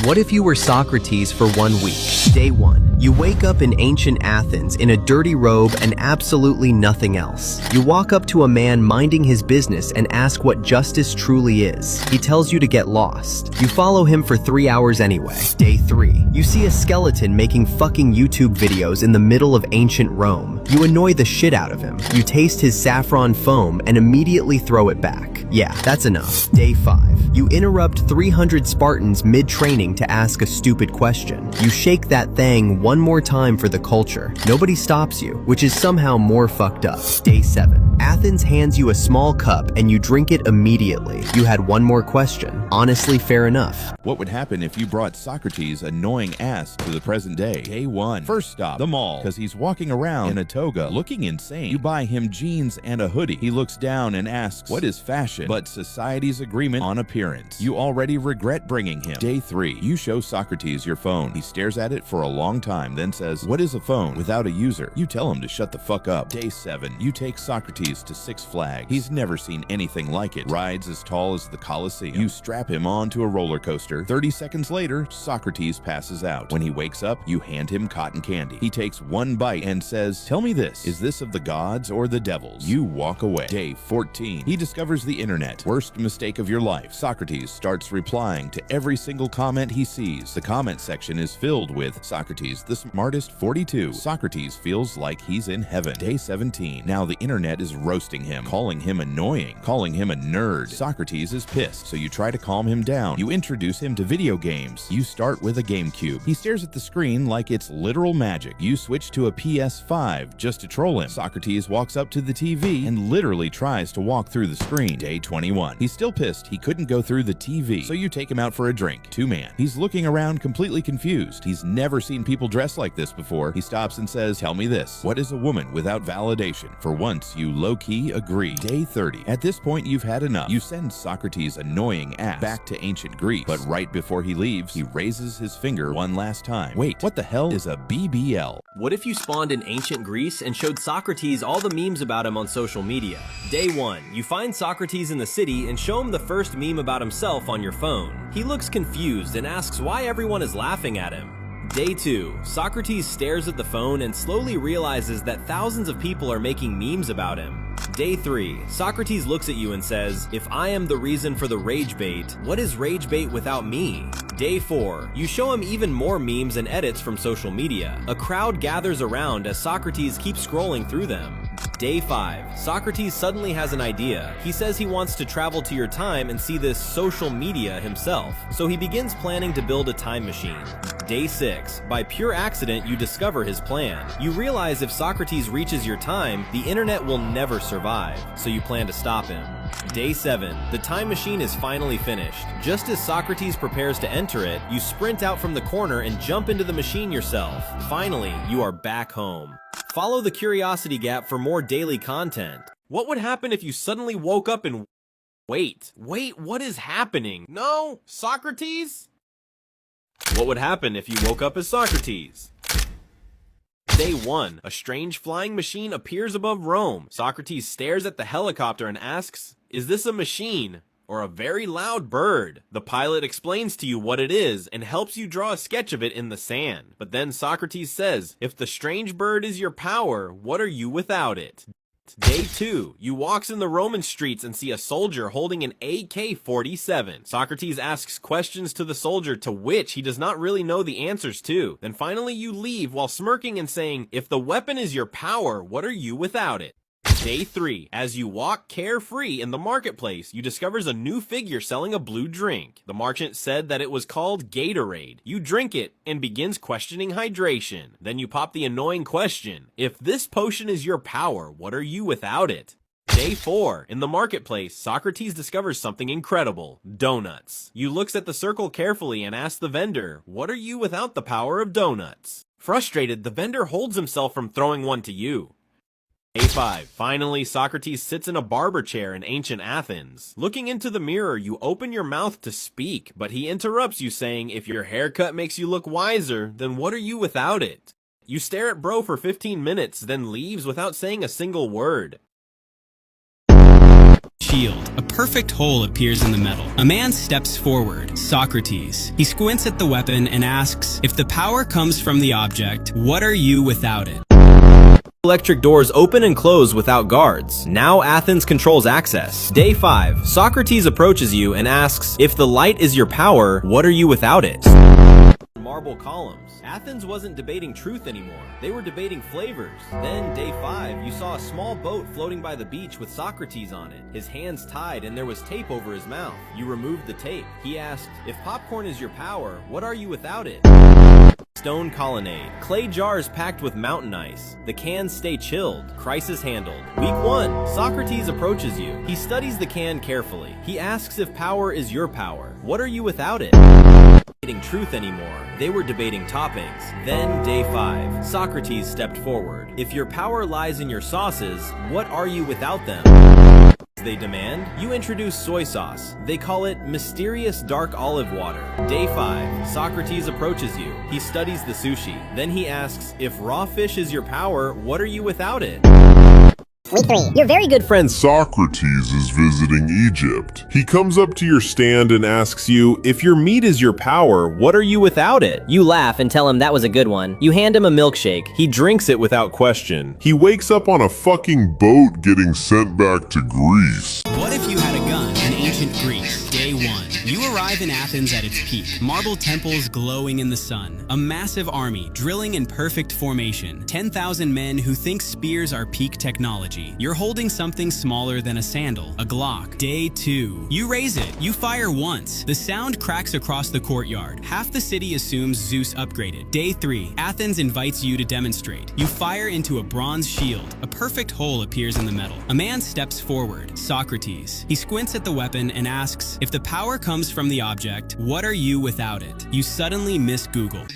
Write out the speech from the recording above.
What if you were Socrates for 1 week? Day 1. You wake up in ancient Athens in a dirty robe and absolutely nothing else. You walk up to a man minding his business and ask what justice truly is. He tells you to get lost. You follow him for 3 hours anyway. Day 3. You see a skeleton making fucking YouTube videos in the middle of ancient Rome. You annoy the shit out of him. You taste his saffron foam and immediately throw it back. Yeah, that's enough. Day 5. You interrupt 300 Spartans mid-training to ask a stupid question. You shake that thing one more time for the culture. Nobody stops you, which is somehow more fucked up. Day 7. Athens hands you a small cup and you drink it immediately. You had one more question. Honestly, fair enough. What would happen if you brought Socrates' annoying ass to the present day? Day 1. First stop, the mall, because he's walking around in a toga, looking insane. You buy him jeans and a hoodie. He looks down and asks, what is fashion but society's agreement on appearance? You already regret bringing him. Day 3. You show Socrates your phone. He stares at it for a long time, then says, what is a phone without a user? You tell him to shut the fuck up. Day 7. You take Socrates to Six Flags. He's never seen anything like it. Rides as tall as the Colosseum. You strap him onto a roller coaster. 30 seconds later, Socrates passes out. When he wakes up, you hand him cotton candy. He takes one bite and says, tell me this, is this of the gods or the devils? You walk away. Day 14. He discovers the internet. Worst mistake of your life. Socrates starts replying to every single comment he sees. The comment section is filled with Socrates, the smartest 42. Socrates feels like he's in heaven. Day 17. Now the internet is roasting him, calling him annoying, calling him a nerd. Socrates is pissed, so you try to calm him down. You introduce him to video games. You start with a GameCube. He stares at the screen like it's literal magic. You switch to a PS5 just to troll him. Socrates walks up to the TV and literally tries to walk through the screen. Day 21. He's still pissed he couldn't go through the TV, so you take him out for a drink. 2-man. He's looking around completely confused. He's never seen people dressed like this before. He stops and says, tell me this, what is a woman without validation? For once, you low-key agree. Day 30. At this point, you've had enough. You send Socrates' annoying ass back to ancient Greece, but right before he leaves, he raises his finger one last time. Wait, what the hell is a BBL? What if you spawned in ancient Greece and showed Socrates all the memes about him on social media? Day 1. You find Socrates in the city and show him the first meme about himself on your phone. He looks confused and asks why everyone is laughing at him. Day 2. Socrates stares at the phone and slowly realizes that thousands of people are making memes about him. Day 3. Socrates looks at you and says, if I am the reason for the rage bait, what is rage bait without me? Day 4. You show him even more memes and edits from social media. A crowd gathers around as Socrates keeps scrolling through them. Day 5. Socrates suddenly has an idea. He says he wants to travel to your time and see this social media himself, so he begins planning to build a time machine. Day 6. By pure accident, you discover his plan. You realize if Socrates reaches your time, the internet will never survive, so you plan to stop him. Day 7. The time machine is finally finished. Just as Socrates prepares to enter it, you sprint out from the corner and jump into the machine yourself. Finally, you are back home. Follow the curiosity gap for more daily content. What would happen if you suddenly woke up and... Wait, what is happening? No, Socrates? What would happen if you woke up as Socrates? Day 1. A strange flying machine appears above Rome. Socrates stares at the helicopter and asks, is this a machine or a very loud bird? The pilot explains to you what it is and helps you draw a sketch of it in the sand. But then Socrates says, if the strange bird is your power, what are you without it? Day 2. You walks in the Roman streets and see a soldier holding an AK-47. Socrates asks questions to the soldier to which he does not really know the answers to. Then finally you leave while smirking and saying, if the weapon is your power, what are you without it? Day 3. As you walk carefree in the marketplace, you discovers a new figure selling a blue drink. The merchant said that it was called Gatorade. You drink it and begins questioning hydration. Then you pop the annoying question, if this potion is your power, what are you without it? Day 4. In the marketplace, Socrates discovers something incredible. Donuts. You looks at the circle carefully and asks the vendor, what are you without the power of donuts? Frustrated, the vendor holds himself from throwing one to you. Day 5. Finally, Socrates sits in a barber chair in ancient Athens. Looking into the mirror, you open your mouth to speak, but he interrupts you saying, if your haircut makes you look wiser, then what are you without it? You stare at bro for 15 minutes, then leaves without saying a single word. shield. A perfect hole appears in the metal. A man steps forward. Socrates. He squints at the weapon and asks, if the power comes from the object, what are you without it? Electric doors open and close without guards. Now Athens controls access. Day 5. Socrates approaches you and asks, if the light is your power, what are you without it? Marble columns. Athens wasn't debating truth anymore. They were debating flavors. Then, day 5, you saw a small boat floating by the beach with Socrates on it. His hands tied and there was tape over his mouth. You removed the tape. He asked, if popcorn is your power, what are you without it? Stone colonnade. Clay jars packed with mountain ice. The cans stay chilled. Crisis handled. Week 1. Socrates approaches you. He studies the can carefully. He asks if power is your power. What are you without it? Debating truth anymore. They were debating toppings. Then, day 5. Socrates stepped forward. If your power lies in your sauces, what are you without them? They demand. You introduce soy sauce. They call it mysterious dark olive water. Day 5. Socrates approaches you. He studies the sushi. Then he asks, if raw fish is your power, what are you without it? Week 3. Your very good friend Socrates is visiting Egypt. He comes up to your stand and asks you, if your meat is your power, what are you without it? You laugh and tell him that was a good one. You hand him a milkshake. He drinks it without question. He wakes up on a fucking boat getting sent back to Greece. What if you had a gun in ancient Greece? Day 1. You arrive in Athens at its peak. Marble temples glowing in the sun. A massive army drilling in perfect formation. 10,000 men who think spears are peak technology. You're holding something smaller than a sandal, a Glock. Day 2. You raise it. You fire once. The sound cracks across the courtyard. Half the city assumes Zeus upgraded. Day 3. Athens invites you to demonstrate. You fire into a bronze shield. A perfect hole appears in the metal. A man steps forward. Socrates. He squints at the weapon and asks, if the power comes from the object, what are you without it? You suddenly miss Google.